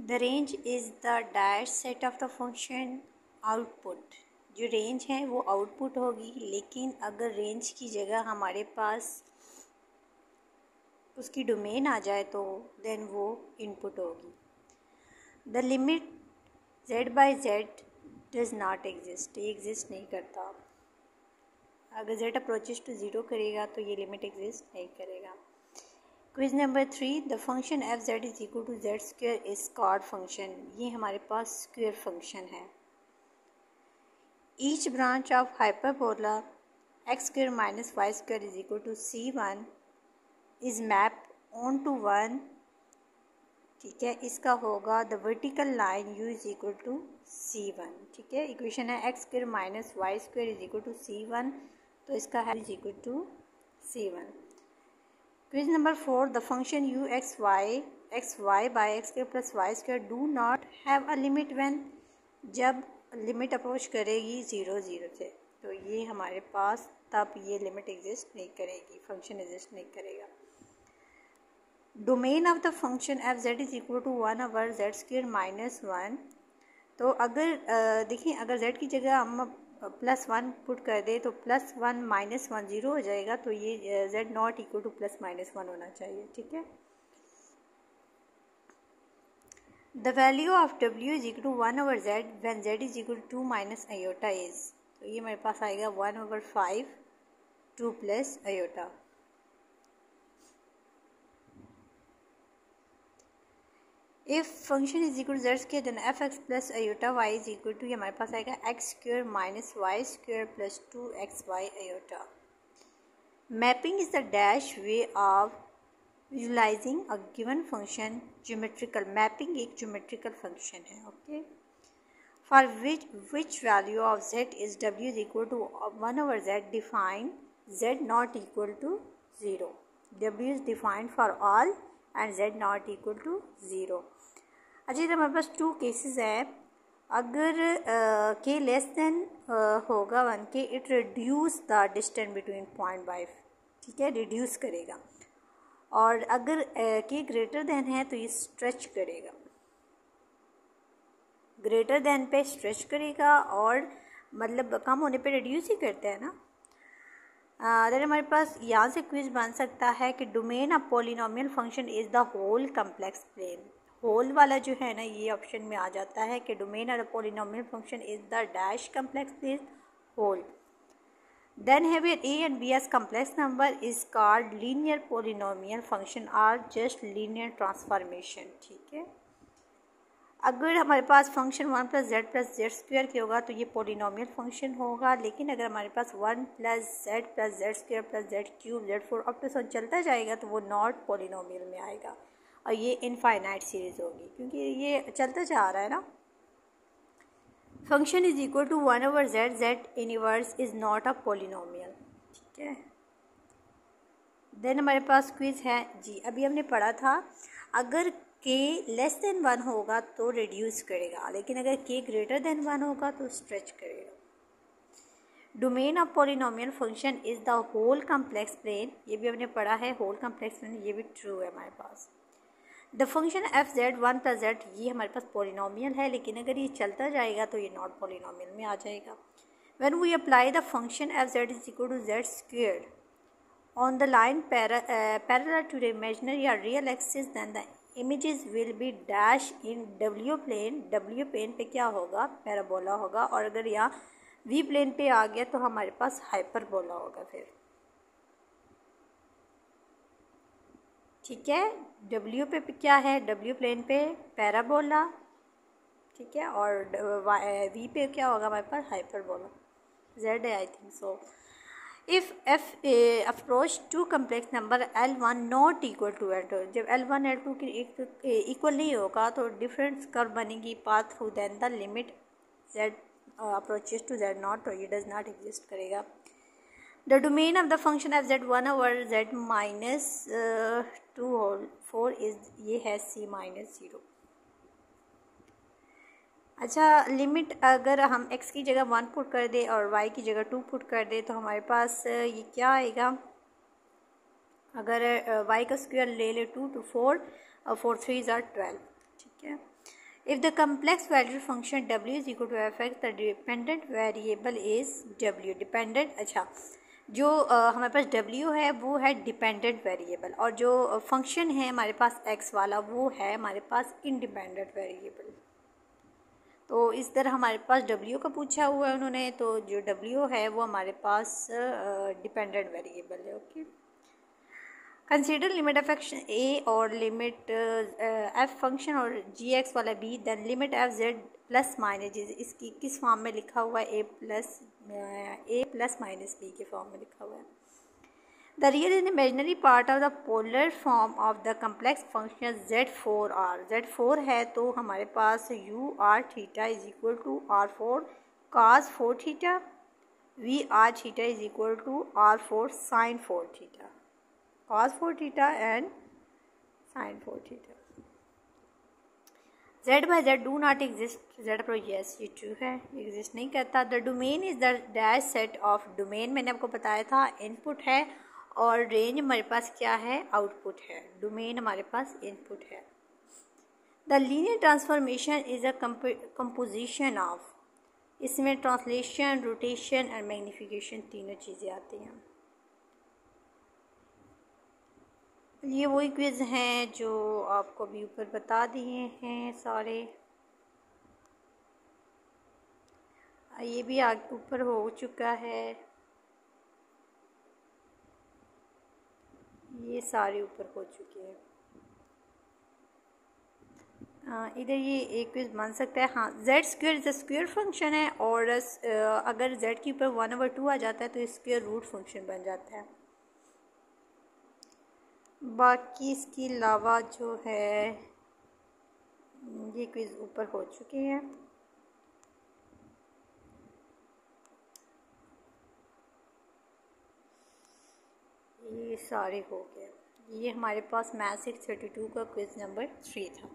The range is the dash set of the function output. जो range है वो output होगी, लेकिन अगर रेंज की जगह हमारे पास उसकी डोमेन आ जाए तो देन वो इनपुट होगी। The limit z by Z does not exist, ये एग्जिस्ट नहीं करता। अगर z अप्रोचेस टू ज़ीरो करेगा तो ये लिमिट एग्जिस्ट नहीं करेगा। Quiz number 3, the function F Z is equal to Z square is called function. ये हमारे पास स्क्वेयर फंक्शन है। Each branch of hyperbola X square minus Y square is equal to C1 is map on to 1। ठीक है, इसका होगा the vertical line u is equal to C1। ठीक है, इक्वेशन है X square minus Y square is equal to C1, तो इसका है is equal to C1। Question number 4, the function u X Y by X square plus Y square do not have a limit when, जब limit approach करेगी 0 से, तो ये हमारे पास तब ये लिमिट एग्जिस्ट नहीं करेगी, फंक्शन एग्जिस्ट नहीं करेगा। Domain of the function F Z is equal to 1 over Z square minus 1। तो अगर देखिए, अगर z की जगह हम +1 पुट कर दे तो +1 -1 0 हो जाएगा, तो ये z नॉट इक्वल टू +-1 होना चाहिए। ठीक है, the value of w is equal to 1 over z when z is equal to 2 minus iota is, तो ये मेरे पास आएगा 1/5 2 plus iota. If function is equal to Z square then F X plus iota Y is equal to, ये हमारे पास आएगा X square minus Y square plus 2xy iota. Mapping is the dash way of visualizing a given function geometrical. Mapping एक geometrical function है। Okay, for which value of z is w is equal to 1 over z define z not equal to 0। w is defined for all and z not equal to 0। अच्छा, तो हमारे पास 2 cases हैं। अगर k less than होगा 1 के, it reduce the distance between point by, ठीक है, reduce करेगा। और अगर k ग्रेटर देन है तो ये स्ट्रेच करेगा, ग्रेटर देन पे स्ट्रेच करेगा, और मतलब कम होने पे रिड्यूस ही करता है ना। अगर हमारे पास यहाँ से क्विज बन सकता है कि domain of polynomial function is the whole complex plane. Whole वाला जो है ना, ये ऑप्शन में आ जाता है कि domain of polynomial function is the dash complex plane whole. Then here a and b as complex number is called linear polynomial function or just linear transformation। ठीक है, अगर हमारे पास फंक्शन 1 + z + z स्क्वायर के होगा तो ये polynomial function होगा, लेकिन अगर हमारे पास 1 + z + z square + z cube z4 up to चलता जाएगा तो वो नॉट पॉलिनोमियल में आएगा, और ये इनफाइनाइट सीरीज़ होगी क्योंकि ये चलता जा रहा है ना। Function is equal to 1 over z, z inverse is not a polynomial. ठीक है, देन हमारे पास क्विज है जी। अभी हमने पढ़ा था अगर k लेस देन 1 होगा तो रिड्यूस करेगा, लेकिन अगर k ग्रेटर देन 1 होगा तो स्ट्रेच करेगा। Domain of polynomial function is the whole complex plane, ये भी हमने पढ़ा है, होल कम्प्लेक्स प्लेन, ये भी ट्रू है हमारे पास। The function F Z 1 + z, ये हमारे पास पॉलिनोमियल है, लेकिन अगर ये चलता जाएगा तो ये नॉट पॉलिनोमियल में आ जाएगा। When we apply the function F Z is equal to Z square on the line parallel to the imaginary या real axis, then the images will be dash in w plane. w plane पे क्या होगा? Parabola होगा, और अगर यहाँ v plane पे आ गया तो हमारे पास हाइपरबोला होगा फिर। ठीक है, w पे क्या है? w प्लेन पे पैराबोला, ठीक है, और v पे क्या होगा हमारे पास? हाइपरबोला। z है I think so. If f approach to complex number L1 not equal to L2, जब L1 L2 की इक्वल नहीं होगा तो डिफरेंस कर्व बनेगी path through, then the limit z approaches to z not, तो ये does not exist करेगा। The domain of the function F Z 1 over z minus 2 whole 4 is, ये है c-0। अच्छा, लिमिट अगर हम x की जगह 1 पुट कर दे और y की जगह 2 पुट कर दे तो हमारे पास ये क्या आएगा? अगर y का स्क्वायर ले ले 2 to 4 और 4 3 are 12। ठीक है, if the complex value function w is equal to f x the dependent variable is w। Dependent, अच्छा, जो हमारे पास w है वो है डिपेंडेंट वेरिएबल, और जो फंक्शन है हमारे पास x वाला वो है हमारे पास इंडिपेंडेंट वेरिएबल। तो इस तरह हमारे पास w का पूछा हुआ है उन्होंने, तो जो w है वो हमारे पास डिपेंडेंट वेरिएबल है। Okay, consider limit F function A और लिमिट एफ फंक्शन और जी एक्स वाला B, then limit F Z plus minus, इसकी किस फॉर्म में लिखा हुआ है, ए प्लस माइनस बी के फॉर्म में लिखा हुआ है। The real and imaginary part of the polar form of the complex function z4r। z4 है तो हमारे पास u r theta is equal to r4 cos 4 theta, v r theta is equal to r4 sin 4 theta, cos 4 theta and sin 4 theta। z by z do not exist, z पर yes ये true है, exist नहीं करता। The domain is the dash set of, domain मैंने आपको बताया था input है और रेंज हमारे पास क्या है, आउटपुट है। डोमेन हमारे पास इनपुट है। The linear transformation is a composition of, इसमें ट्रांसलेशन, रोटेशन और मैग्नीफिकेशन तीनों चीज़ें आती हैं। ये वही क्विज़ हैं जो आपको अभी ऊपर बता दिए हैं सारे, ये भी आगे ऊपर हो चुका है, ये सारे ऊपर हो चुके हैं। इधर ये एक क्विज़ बन सकता है, हाँ, Z square is square function है और अगर जेड के ऊपर 1/2 आ जाता है तो स्क्वायर रूट फंक्शन बन जाता है। बाकी इसके अलावा जो है ये क्विज़ ऊपर हो चुके हैं। ये सारे हो गए। ये हमारे पास मैथ 632 का क्विज़ नंबर 3 था।